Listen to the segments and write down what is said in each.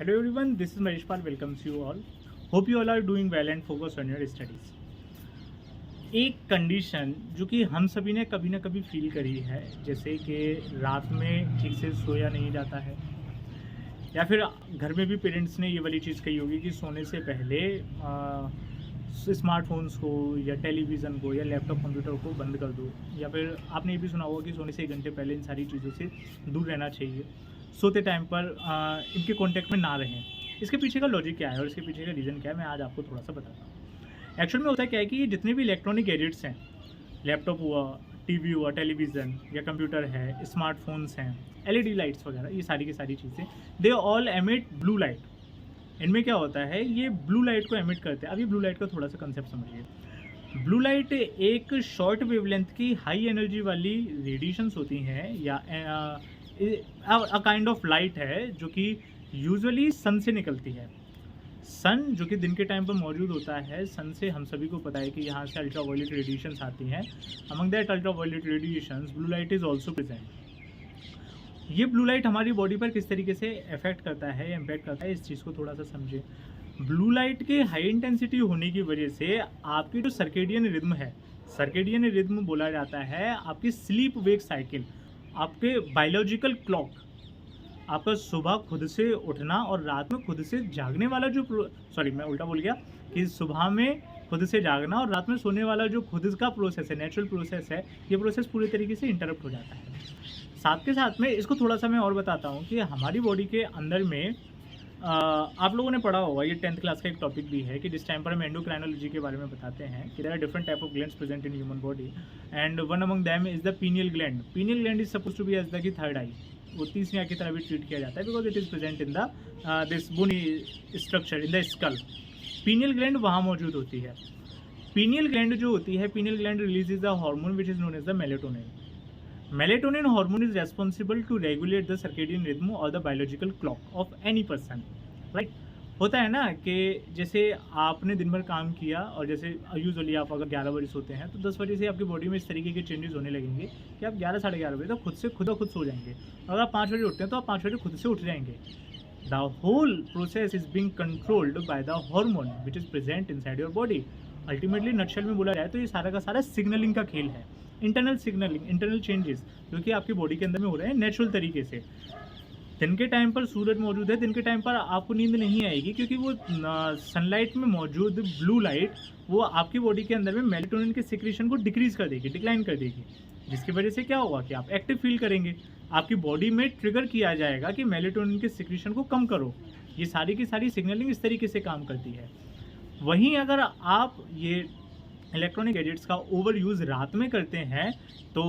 Hello everyone, this is Marishpal. Welcomes you all. Hope you all are doing well and focus on your studies. एक condition जो कि हम सभी ने कभी ना कभी फील करी है, जैसे कि रात में ठीक से सोया नहीं जाता है, या फिर घर में भी पेरेंट्स ने ये वाली चीज़ कही होगी कि सोने से पहले स्मार्टफोन्स को या टेलीविज़न को या लैपटॉप कंप्यूटर को बंद कर दो, या फिर आपने ये भी सुना होगा कि सोने से 1 घंटे पहले इन सारी चीज़ों से दूर रहना चाहिए, सोते टाइम पर इनके कॉन्टैक्ट में ना रहें। इसके पीछे का लॉजिक क्या है और इसके पीछे का रीज़न क्या है, मैं आज आपको थोड़ा सा बताता हूँ। एक्चुअल में होता क्या है कि ये जितने भी इलेक्ट्रॉनिक गैजेट्स हैं, लैपटॉप हुआ, टीवी हुआ, टेलीविज़न या कंप्यूटर है, स्मार्टफोन्स हैं, एलईडी लाइट्स वगैरह, ये सारी की सारी चीज़ें they all emit blue light. इनमें क्या होता है, ये ब्लू लाइट को एमिट करते हैं। अभी ब्लू लाइट का थोड़ा सा कंसेप्ट समझिए। ब्लू लाइट एक शॉर्ट वेवलेंथ की हाई एनर्जी वाली रेडिएशंस होती हैं, या अ काइंड ऑफ लाइट है जो कि यूजुअली सन से निकलती है। सन जो कि दिन के टाइम पर मौजूद होता है, सन से हम सभी को पता है कि यहाँ से अल्ट्रावायलेट रेडिएशंस आती हैं। Among that ultraviolet radiations blue light is also present. ये ब्लू लाइट हमारी बॉडी पर किस तरीके से इफेक्ट करता है, इम्पैक्ट करता है, इस चीज़ को थोड़ा सा समझिए। ब्लू लाइट के हाई इंटेंसिटी होने की वजह से आपकी जो सर्केडियन रिदम है, सर्केडियन रिदम बोला जाता है आपकी स्लीप वेक साइकिल, आपके बायोलॉजिकल क्लॉक, आपका सुबह खुद से उठना और रात में खुद से जागने वाला जो मैं उल्टा बोल गया कि सुबह में खुद से जागना और रात में सोने वाला जो खुद का प्रोसेस है, नेचुरल प्रोसेस है, ये प्रोसेस पूरी तरीके से इंटरप्ट हो जाता है। साथ के साथ में इसको थोड़ा सा मैं और बताता हूँ कि हमारी बॉडी के अंदर में आप लोगों ने पढ़ा होगा, ये 10th क्लास का एक टॉपिक भी है कि जिस टाइम पर हम एंडोक्राइनोलॉजी के बारे में बताते हैं कि there are different type of glands present in human body and one among them is the pineal gland. Pineal gland is suppose to be as the key third eye, वो तीसरी आँख की तरह भी ट्रीट किया जाता है because it is present in the this bony structure in the skull. Pineal gland वहाँ मौजूद होती है। पीनियल ग्लैंड जो होती है, pineal gland releases the hormone which is known as the melatonin. Melatonin hormone is responsible to regulate the circadian rhythm or the biological clock of any person, right? होता है ना कि जैसे आपने दिन भर काम किया और जैसे यूजुअली आप अगर 11 बजे सोते हैं तो 10 बजे से आपकी बॉडी में इस तरीके के चेंजेस होने लगेंगे कि आप 11 साढ़े 11 बजे तक खुद सो जाएंगे। अगर आप 5 बजे उठते हैं तो आप 5 बजे खुद से उठ जाएंगे। The whole process is being controlled by the hormone which is present inside your body. Ultimately nutshell में बोला जाए तो ये सारा का सारा सिग्नलिंग का खेल है, इंटरनल सिग्नलिंग, इंटरनल चेंजेस जो कि आपकी बॉडी के अंदर में हो रहे हैं नेचुरल तरीके से। दिन के टाइम पर सूरज मौजूद है, दिन के टाइम पर आपको नींद नहीं आएगी क्योंकि वो सनलाइट में मौजूद ब्लू लाइट वो आपकी बॉडी के अंदर में मेलेटोनिन के सिक्रीशन को डिक्रीज कर देगी, डिक्लाइन कर देगी, जिसकी वजह से क्या होगा कि आप एक्टिव फील करेंगे। आपकी बॉडी में ट्रिगर किया जाएगा कि मेलेटोनिन के सिक्रीशन को कम करो। ये सारी की सारी सिग्नलिंग इस तरीके से काम करती है। वहीं अगर आप ये इलेक्ट्रॉनिक गैजेट्स का ओवर यूज़ रात में करते हैं तो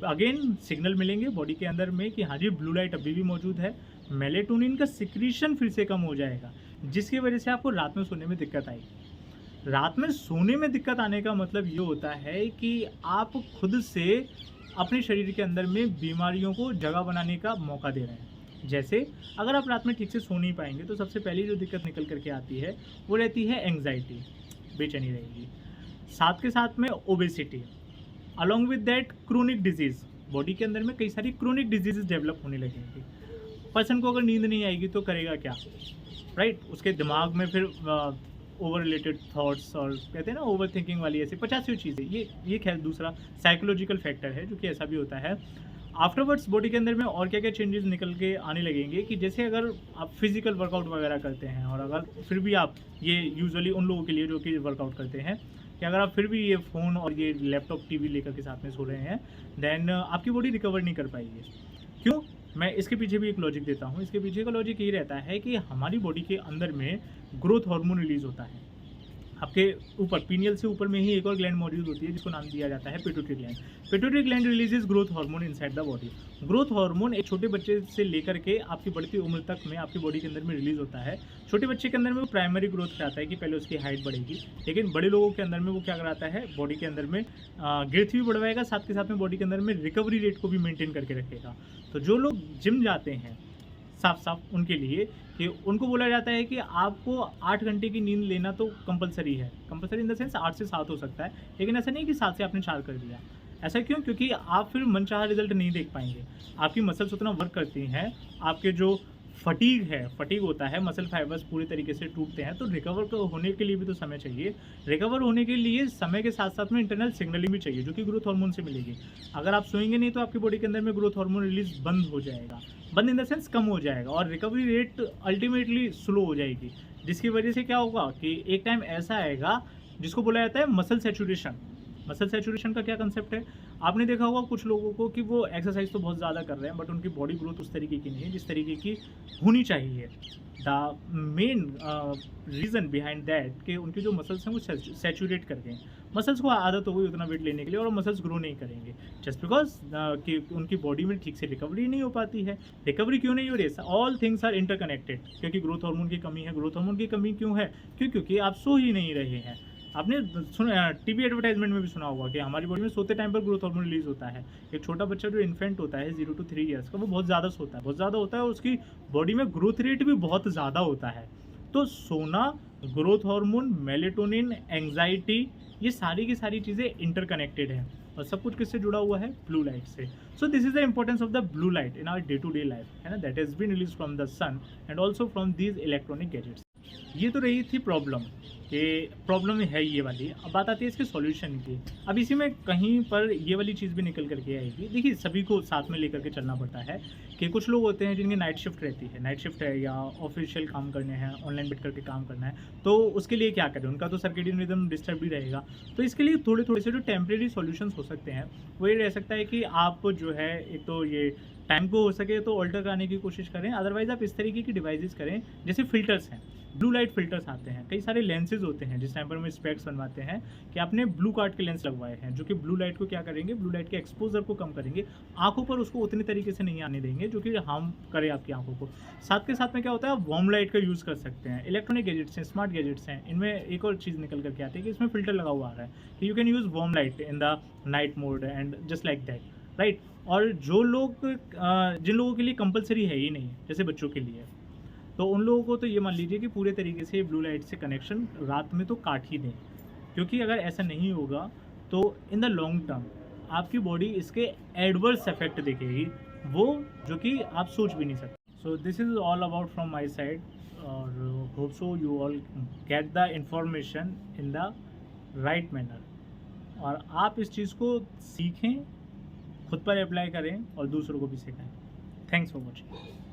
अगेन सिग्नल मिलेंगे बॉडी के अंदर में कि हाँ जी ब्लू लाइट अभी भी मौजूद है, मेलेटोनिन का सिक्रीशन फिर से कम हो जाएगा, जिसकी वजह से आपको रात में सोने में दिक्कत आएगी। रात में सोने में दिक्कत आने का मतलब ये होता है कि आप खुद से अपने शरीर के अंदर में बीमारियों को जगह बनाने का मौका दे रहे हैं। जैसे अगर आप रात में ठीक से सो नहीं पाएंगे तो सबसे पहली जो दिक्कत निकल करके आती है वो रहती है एंग्जाइटी, बेचैनी रहेगी। साथ के साथ में obesity, along with that chronic disease, body के अंदर में कई सारी क्रोनिक डिजीज़ डेवलप होने लगेंगी। पर्सन को अगर नींद नहीं आएगी तो करेगा क्या, राइट? उसके दिमाग में फिर ओवर रिलेटेड थॉट्स और कहते हैं ना ओवर थिंकिंग वाली ऐसी 50 चीज़ें, ये खैर दूसरा साइकोलॉजिकल फैक्टर है जो कि ऐसा भी होता है। आफ्टरवर्ड्स बॉडी के अंदर में और क्या क्या चेंजेस निकल के आने लगेंगे कि जैसे अगर आप फिजिकल वर्कआउट वगैरह करते हैं और अगर फिर भी आप ये यूजुअली उन लोगों के लिए जो कि वर्कआउट करते हैं कि अगर आप फिर भी ये फ़ोन और ये लैपटॉप टीवी लेकर के साथ में सो रहे हैं देन आपकी बॉडी रिकवर नहीं कर पाएगी। क्यों? मैं इसके पीछे भी एक लॉजिक देता हूँ। इसके पीछे का लॉजिक ये रहता है कि हमारी बॉडी के अंदर में ग्रोथ हार्मोन रिलीज़ होता है। आपके ऊपर पीनियल से ऊपर में ही एक और ग्लैंड मौजूद होती है जिसको नाम दिया जाता है pituitary gland. Pituitary gland releases growth hormone inside the body. Growth hormone एक छोटे बच्चे से लेकर के आपकी बढ़ती उम्र तक में आपकी बॉडी के अंदर में रिलीज होता है। छोटे बच्चे के अंदर में वो प्राइमरी ग्रोथ कराता है कि पहले उसकी हाइट बढ़ेगी, लेकिन बड़े लोगों के अंदर में वो क्या कराता है, बॉडी के अंदर में ग्रोथ भी बढ़वाएगा, साथ के साथ में बॉडी के अंदर में रिकवरी रेट को भी मेंटेन करके रखेगा। तो जो लोग जिम जाते हैं साफ उनके लिए कि उनको बोला जाता है कि आपको 8 घंटे की नींद लेना तो कंपलसरी है। कंपलसरी इन द सेंस 8 से 7 हो सकता है, लेकिन ऐसा नहीं कि 7 से आपने 4 कर दिया। ऐसा क्यों? क्योंकि आप फिर मनचाहा रिजल्ट नहीं देख पाएंगे। आपकी मसल्स उतना वर्क करती हैं, आपके जो फटीग है, फटीग होता है, मसल फाइबर्स पूरे तरीके से टूटते हैं, तो रिकवर होने के लिए भी तो समय चाहिए। रिकवर होने के लिए समय के साथ-साथ में इंटरनल सिग्नलिंग भी चाहिए, जो कि ग्रोथ हार्मोन से मिलेगी। अगर आप सोएँगे नहीं तो आपकी बॉडी के अंदर में ग्रोथ हार्मोन रिलीज़ बंद हो जाएगा। बंद इन द सेंस कम हो जाएगा और रिकवरी रेट अल्टीमेटली स्लो हो जाएगी। जिसकी वजह से क्या होगा कि एक टाइम ऐसा आएगा जिसको बोला जाता है मसल सैचुरेशन। मसल सैचुरेशन का क्या कंसेप्ट है? आपने देखा होगा कुछ लोगों को कि वो एक्सरसाइज तो बहुत ज़्यादा कर रहे हैं बट उनकी बॉडी ग्रोथ उस तरीके की नहीं है जिस तरीके की होनी चाहिए। The main reason behind that कि उनके जो मसल्स हैं वो सैचुरेट कर गए हैं। मसल्स को आदत हो गई उतना वेट लेने के लिए और मसल्स ग्रो नहीं करेंगे जस्ट बिकॉज कि उनकी बॉडी में ठीक से रिकवरी नहीं हो पाती है। रिकवरी क्यों नहीं हो रही है? ऑल थिंग्स आर इंटरकनेक्टेड, क्योंकि ग्रोथ हार्मोन की कमी है। ग्रोथ हार्मोन की कमी क्यों है? क्योंकि आप सो ही नहीं रहे हैं। आपने सुना टीवी एडवर्टाइजमेंट में भी सुना होगा कि हमारी बॉडी में सोते टाइम पर ग्रोथ हार्मोन रिलीज होता है। एक छोटा बच्चा जो इन्फेंट होता है 0 to 3 ईयर्स का, वो बहुत ज़्यादा सोता है, बहुत ज़्यादा होता है और उसकी बॉडी में ग्रोथ रेट भी बहुत ज़्यादा होता है। तो सोना, ग्रोथ हार्मोन, मेलेटोनिन, एंग्जाइटी, ये सारी की सारी चीज़ें इंटरकनेक्टेड हैं और सब कुछ किससे जुड़ा हुआ है? ब्लू लाइट से। So this is the importance of the blue light in our day to day life, है ना, that has been release from the sun and also from these electronic gadgets. ये तो रही थी प्रॉब्लम, कि problem है ये वाली। अब बात आती है इसके सॉल्यूशन की। अब इसी में कहीं पर ये वाली चीज़ भी निकल करके आएगी। देखिए, सभी को साथ में लेकर के चलना पड़ता है कि कुछ लोग होते हैं जिनकी नाइट शिफ्ट रहती है, नाइट शिफ्ट है या ऑफिशियल काम करने हैं, ऑनलाइन बैठ करके काम करना है, तो उसके लिए क्या करें? उनका तो सर्केडियन रिदम डिस्टर्ब ही रहेगा। तो इसके लिए थोड़े थोड़े से जो टेम्प्रेरी सॉल्यूशंस हो सकते हैं वो ये रह सकता है कि आप जो है एक तो ये टाइम को हो सके तो ऑल्टर कराने की कोशिश करें, अदरवाइज आप इस तरीके की डिवाइसेस करें जैसे फिल्टर्स हैं। ब्लू लाइट फिल्टर्स आते हैं, कई सारे लेंसेज होते हैं जिस टाइम पर हम स्पेक्स बनवाते हैं कि आपने ब्लू कार्ड के लेंस लगवाए हैं जो कि ब्लू लाइट को क्या करेंगे? ब्लू लाइट के एक्सपोजर को कम करेंगे, आंखों पर उसको उतने तरीके से नहीं आने देंगे जो कि हार्म करे आपकी आंखों को। साथ के साथ में क्या होता है, आप वार्म लाइट का यूज़ कर सकते हैं। इलेक्ट्रॉनिक गैजेट्स हैं, स्मार्ट गैजेट्स हैं, इनमें एक और चीज़ निकल करके आती है कि इसमें फिल्टर लगा हुआ आ रहा है कि you can use warm light in the night mode and just like that, right. और जो लोग जिन लोगों के लिए कंपलसरी है ही नहीं, जैसे बच्चों के लिए, तो उन लोगों को तो ये मान लीजिए कि पूरे तरीके से ब्लू लाइट से कनेक्शन रात में तो काट ही दें, क्योंकि अगर ऐसा नहीं होगा तो इन द लॉन्ग टर्म आपकी बॉडी इसके एडवर्स इफेक्ट देखेगी, वो जो कि आप सोच भी नहीं सकते। So this is all about from my side और hope so you all get the information in the right manner और आप इस चीज़ को सीखें, खुद पर अप्लाई करें और दूसरों को भी सिखाएं। Thanks for watching.